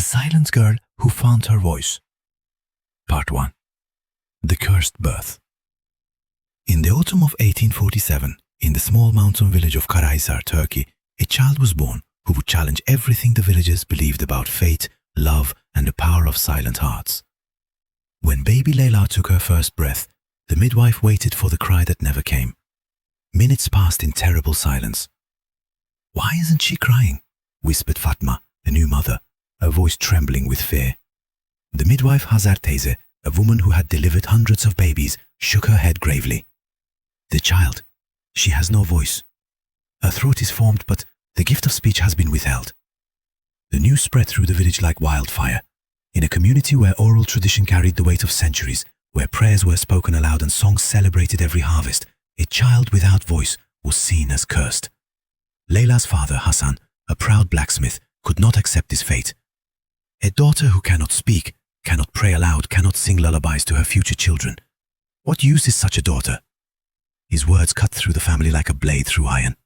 silent girl who found her voice. Part 1. The Cursed Birth. In the autumn of 1847, in the small mountain village of Karahisar, Turkey, a child was born who would challenge everything the villagers believed about fate, love, and the power of silent hearts. When baby Leyla took her first breath, the midwife waited for the cry that never came. Minutes passed in terrible silence. "Why isn't she crying?" whispered Fatma, the new mother, her voice trembling with fear. The midwife Hazar Teyze, a woman who had delivered hundreds of babies, shook her head gravely. "The child, she has no voice. Her throat is formed, but the gift of speech has been withheld." The news spread through the village like wildfire. In a community where oral tradition carried the weight of centuries, where prayers were spoken aloud and songs celebrated every harvest, a child without voice was seen as cursed. Leyla's father, Hassan, a proud blacksmith, could not accept this fate. A daughter who cannot speak, cannot pray aloud, cannot sing lullabies to her future children. What use is such a daughter? His words cut through the family like a blade through iron.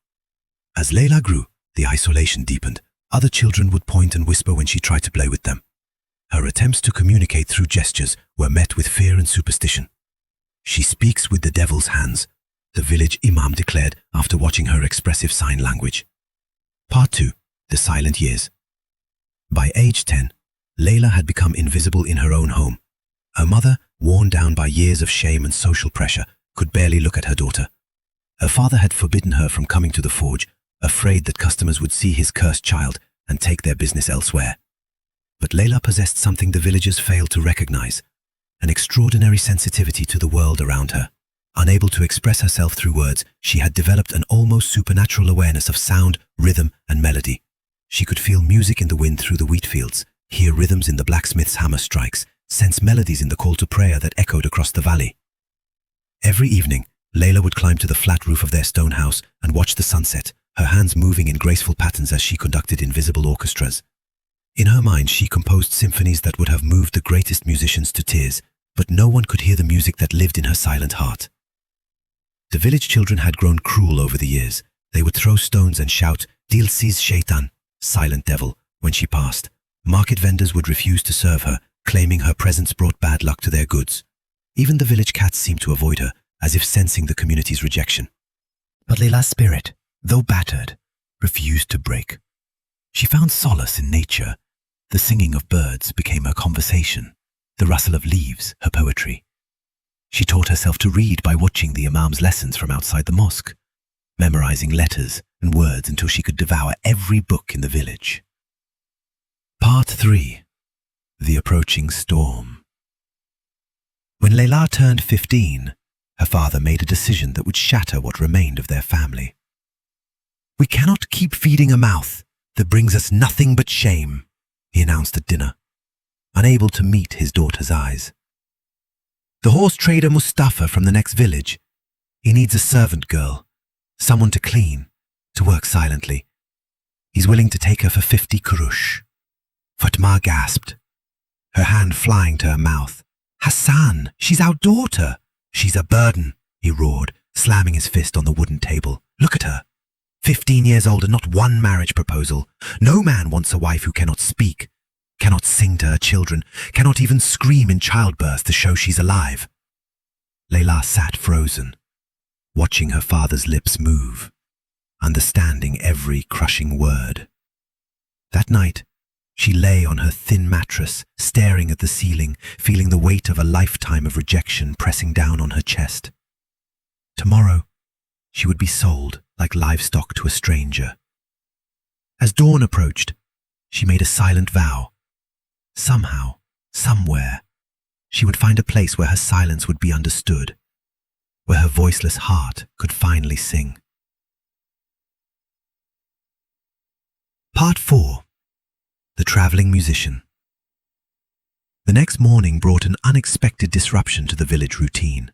As Leyla grew, the isolation deepened. Other children would point and whisper when she tried to play with them. Her attempts to communicate through gestures were met with fear and superstition. "She speaks with the devil's hands," the village imam declared after watching her expressive sign language. Part 2. The Silent Years. By age 10, Leyla had become invisible in her own home. Her mother, worn down by years of shame and social pressure, could barely look at her daughter. Her father had forbidden her from coming to the forge, afraid that customers would see his cursed child and take their business elsewhere. But Leyla possessed something the villagers failed to recognize, an extraordinary sensitivity to the world around her. Unable to express herself through words, she had developed an almost supernatural awareness of sound, rhythm, and melody. She could feel music in the wind through the wheat fields, hear rhythms in the blacksmith's hammer strikes, sense melodies in the call to prayer that echoed across the valley. Every evening, Leyla would climb to the flat roof of their stone house and watch the sunset, her hands moving in graceful patterns as she conducted invisible orchestras. In her mind, she composed symphonies that would have moved the greatest musicians to tears, but no one could hear the music that lived in her silent heart. The village children had grown cruel over the years. They would throw stones and shout, "Dilsiz Shaitan," silent devil, when she passed. Market vendors would refuse to serve her, claiming her presence brought bad luck to their goods. Even the village cats seemed to avoid her, as if sensing the community's rejection. But Leyla's spirit, though battered, refused to break. She found solace in nature. The singing of birds became her conversation, the rustle of leaves her poetry. She taught herself to read by watching the imam's lessons from outside the mosque, memorizing letters and words until she could devour every book in the village. Part 3. The Approaching Storm. When Leyla turned 15, her father made a decision that would shatter what remained of their family. "We cannot keep feeding a mouth that brings us nothing but shame," he announced at dinner, unable to meet his daughter's eyes. "The horse trader Mustafa from the next village. He needs a servant girl, someone to clean, to work silently. He's willing to take her for 50 kurush. Fatma gasped, her hand flying to her mouth. "Hassan, she's our daughter." "She's a burden," he roared, slamming his fist on the wooden table. "Look at her. 15 years old and not one marriage proposal. No man wants a wife who cannot speak, cannot sing to her children, cannot even scream in childbirth to show she's alive." Leyla sat frozen, watching her father's lips move, understanding every crushing word. That night, she lay on her thin mattress, staring at the ceiling, feeling the weight of a lifetime of rejection pressing down on her chest. Tomorrow, she would be sold like livestock to a stranger. As dawn approached, she made a silent vow. Somehow, somewhere, she would find a place where her silence would be understood, where her voiceless heart could finally sing. Part 4. The Traveling Musician. The next morning brought an unexpected disruption to the village routine.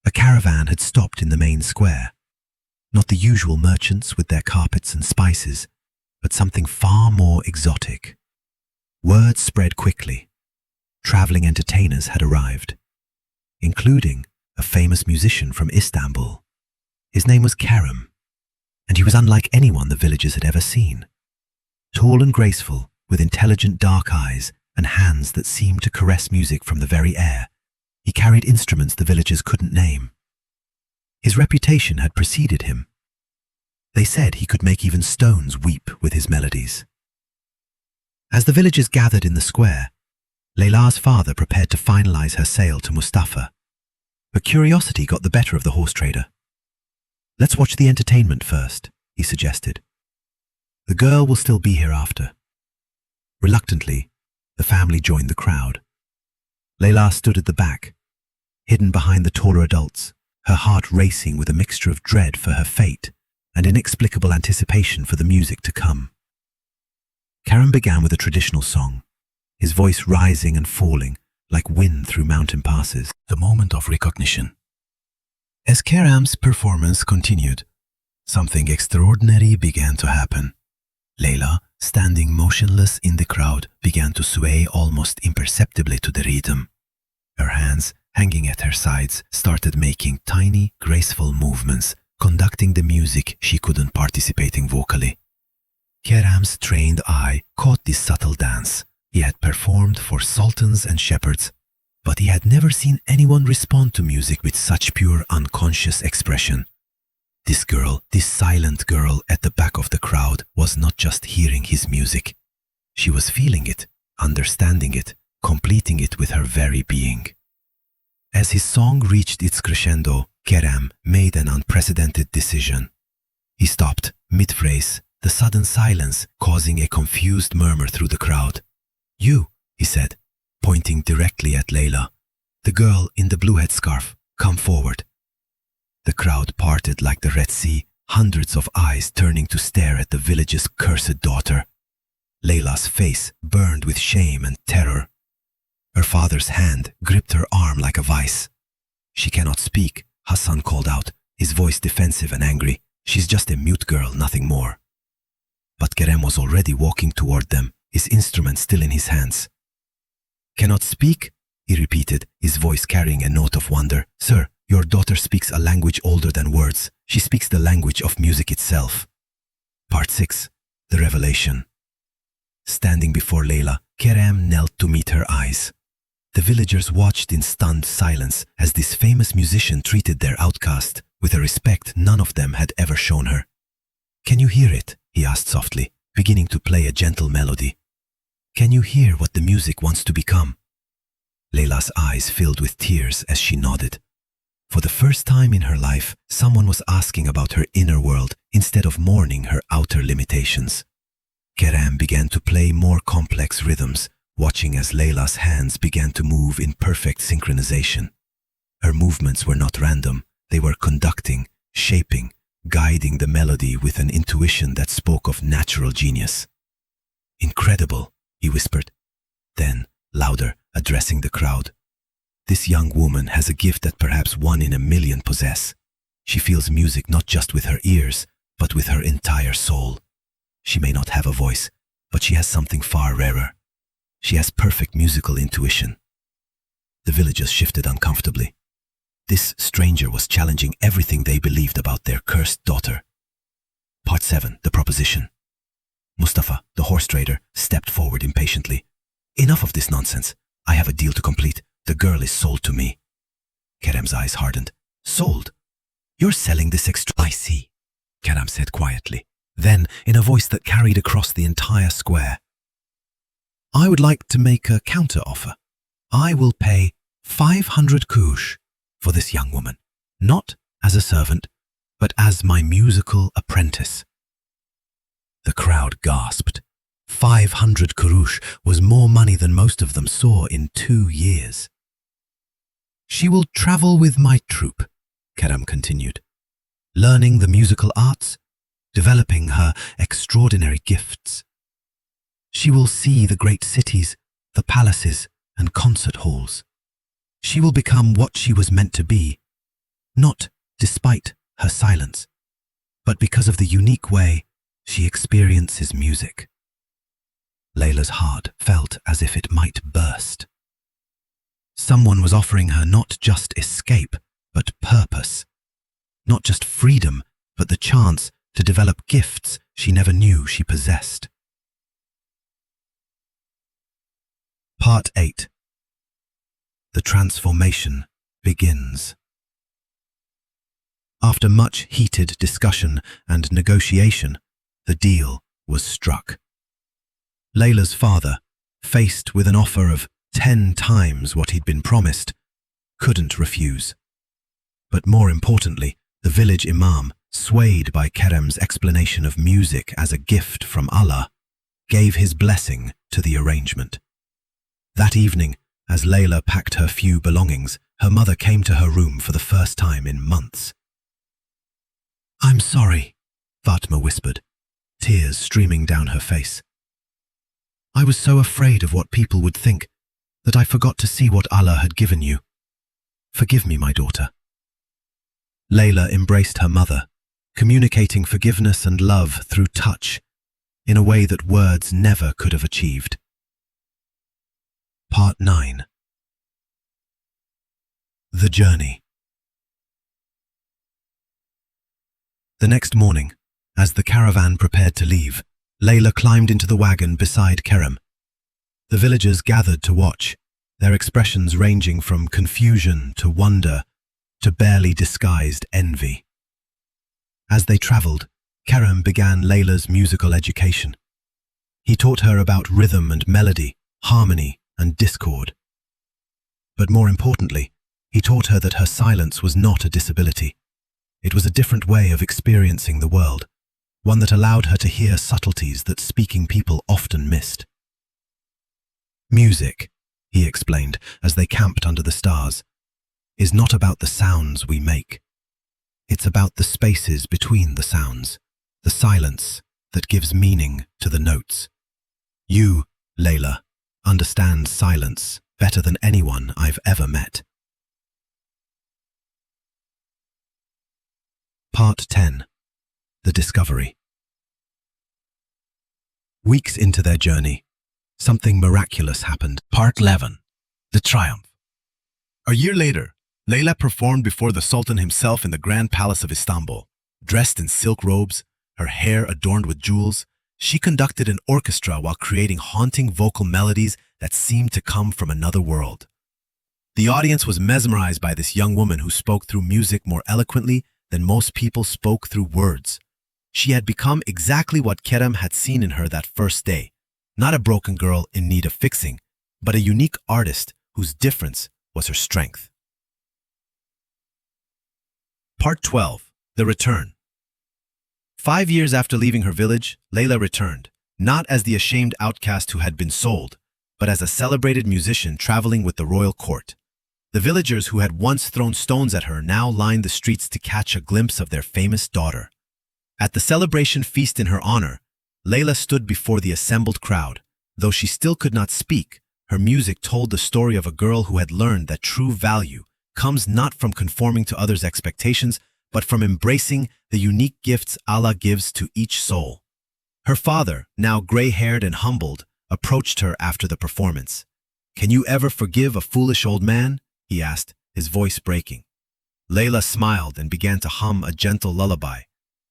A caravan had stopped in the main square. Not the usual merchants with their carpets and spices, but something far more exotic. Word spread quickly. Traveling entertainers had arrived, including a famous musician from Istanbul. His name was Kerem, and he was unlike anyone the villagers had ever seen. Tall and graceful, with intelligent dark eyes and hands that seemed to caress music from the very air. He carried instruments the villagers couldn't name. His reputation had preceded him. They said he could make even stones weep with his melodies. As the villagers gathered in the square, Leyla's father prepared to finalize her sale to Mustafa. But curiosity got the better of the horse trader. "Let's watch the entertainment first," he suggested. "The girl will still be here after." Reluctantly, the family joined the crowd. Leyla stood at the back, hidden behind the taller adults, her heart racing with a mixture of dread for her fate and inexplicable anticipation for the music to come. Karam began with a traditional song, his voice rising and falling like wind through mountain passes. The moment of recognition. As Karam's performance continued, something extraordinary began to happen. Leyla, standing motionless in the crowd, began to sway almost imperceptibly to the rhythm. Her hands, hanging at her sides, started making tiny, graceful movements, conducting the music she couldn't participate in vocally. Karam's trained eye caught this subtle dance. He had performed for sultans and shepherds, but he had never seen anyone respond to music with such pure, unconscious expression. This girl, this silent girl at the back of the crowd, was not just hearing his music. She was feeling it, understanding it, completing it with her very being. As his song reached its crescendo, Karam made an unprecedented decision. He stopped mid-phrase, the sudden silence causing a confused murmur through the crowd. "You," he said, pointing directly at Leyla, "the girl in the blue headscarf, come forward." The crowd parted like the Red Sea, hundreds of eyes turning to stare at the village's cursed daughter. Leyla's face burned with shame and terror. Her father's hand gripped her arm like a vice. "She cannot speak," Hassan called out, his voice defensive and angry. "She's just a mute girl, nothing more." But Kerem was already walking toward them, his instrument still in his hands. "Cannot speak?" he repeated, his voice carrying a note of wonder. "Sir, your daughter speaks a language older than words. She speaks the language of music itself." Part 6. The Revelation. Standing before Leyla, Kerem knelt to meet her eyes. The villagers watched in stunned silence as this famous musician treated their outcast with a respect none of them had ever shown her. "Can you hear it?" he asked softly, beginning to play a gentle melody. "Can you hear what the music wants to become?" Leyla's eyes filled with tears as she nodded. For the first time in her life, someone was asking about her inner world instead of mourning her outer limitations. Kerem began to play more complex rhythms, watching as Leyla's hands began to move in perfect synchronization. Her movements were not random, they were conducting, shaping, guiding the melody with an intuition that spoke of natural genius. "Incredible," he whispered. Then, louder, addressing the crowd. "This young woman has a gift that perhaps 1 in a million possess. She feels music not just with her ears, but with her entire soul. She may not have a voice, but she has something far rarer. She has perfect musical intuition." The villagers shifted uncomfortably. This stranger was challenging everything they believed about their cursed daughter. Part 7. The Proposition. Mustafa, the horse trader, stepped forward impatiently. "Enough of this nonsense. I have a deal to complete. The girl is sold to me." Kerem's eyes hardened. "Sold? You're selling this extra—" "I see," Kerem said quietly. Then, in a voice that carried across the entire square, "I would like to make a counter-offer. I will pay 500 kush for this young woman, not as a servant, but as my musical apprentice." The crowd gasped. 500 kurush was more money than most of them saw in 2 years. "She will travel with my troupe," Kerem continued, "learning the musical arts, developing her extraordinary gifts. She will see the great cities, the palaces, and concert halls. She will become what she was meant to be, not despite her silence, but because of the unique way she experiences music." Leyla's heart felt as if it might burst. Someone was offering her not just escape, but purpose. Not just freedom, but the chance to develop gifts she never knew she possessed. Part 8. The transformation begins. After much heated discussion and negotiation, the deal was struck. Leyla's father, faced with an offer of 10 times what he'd been promised, couldn't refuse. But more importantly, the village imam, swayed by Kerem's explanation of music as a gift from Allah, gave his blessing to the arrangement. That evening, as Leyla packed her few belongings, her mother came to her room for the first time in months. "I'm sorry," Fatma whispered, tears streaming down her face. "I was so afraid of what people would think that I forgot to see what Allah had given you. Forgive me, my daughter." Leyla embraced her mother, communicating forgiveness and love through touch in a way that words never could have achieved. Part 9. The journey. The next morning, as the caravan prepared to leave, Leyla climbed into the wagon beside Kerem. The villagers gathered to watch, their expressions ranging from confusion to wonder to barely disguised envy. As they traveled, Kerem began Leyla's musical education. He taught her about rhythm and melody, harmony and discord. But more importantly, he taught her that her silence was not a disability. It was a different way of experiencing the world, one that allowed her to hear subtleties that speaking people often missed. "Music," he explained as they camped under the stars, "is not about the sounds we make. It's about the spaces between the sounds, the silence that gives meaning to the notes. You, Leyla, understand silence better than anyone I've ever met." Part 10. The discovery. Weeks into their journey, something miraculous happened. Part 11. The triumph. A year later, Leyla performed before the Sultan himself in the Grand Palace of Istanbul. Dressed in silk robes, her hair adorned with jewels, she conducted an orchestra while creating haunting vocal melodies that seemed to come from another world. The audience was mesmerized by this young woman who spoke through music more eloquently than most people spoke through words. She had become exactly what Kerem had seen in her that first day, not a broken girl in need of fixing, but a unique artist whose difference was her strength. Part 12. The return. 5 years after leaving her village, Leyla returned, not as the ashamed outcast who had been sold, but as a celebrated musician traveling with the royal court. The villagers who had once thrown stones at her now lined the streets to catch a glimpse of their famous daughter. At the celebration feast in her honor, Leyla stood before the assembled crowd. Though she still could not speak, her music told the story of a girl who had learned that true value comes not from conforming to others' expectations, but from embracing the unique gifts Allah gives to each soul. Her father, now gray-haired and humbled, approached her after the performance. "Can you ever forgive a foolish old man?" he asked, his voice breaking. Leyla smiled and began to hum a gentle lullaby,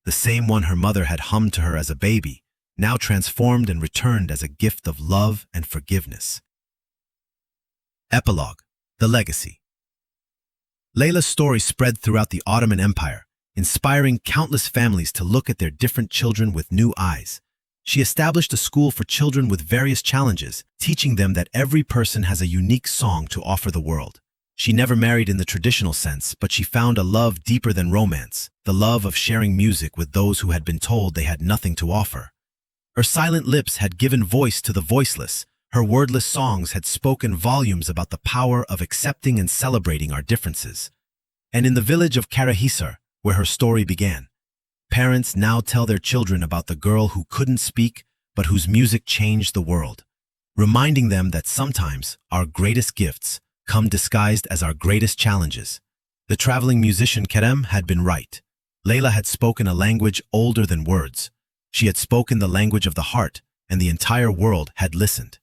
the same one her mother had hummed to her as a baby, now transformed and returned as a gift of love and forgiveness. Epilogue. The legacy. Leyla's story spread throughout the Ottoman Empire, inspiring countless families to look at their different children with new eyes. She established a school for children with various challenges, teaching them that every person has a unique song to offer the world. She never married in the traditional sense, but she found a love deeper than romance, the love of sharing music with those who had been told they had nothing to offer. Her silent lips had given voice to the voiceless. Her wordless songs had spoken volumes about the power of accepting and celebrating our differences. And in the village of Karahisar, where her story began, parents now tell their children about the girl who couldn't speak, but whose music changed the world, reminding them that sometimes our greatest gifts come disguised as our greatest challenges. The traveling musician Kerem had been right. Leyla had spoken a language older than words. She had spoken the language of the heart, and the entire world had listened.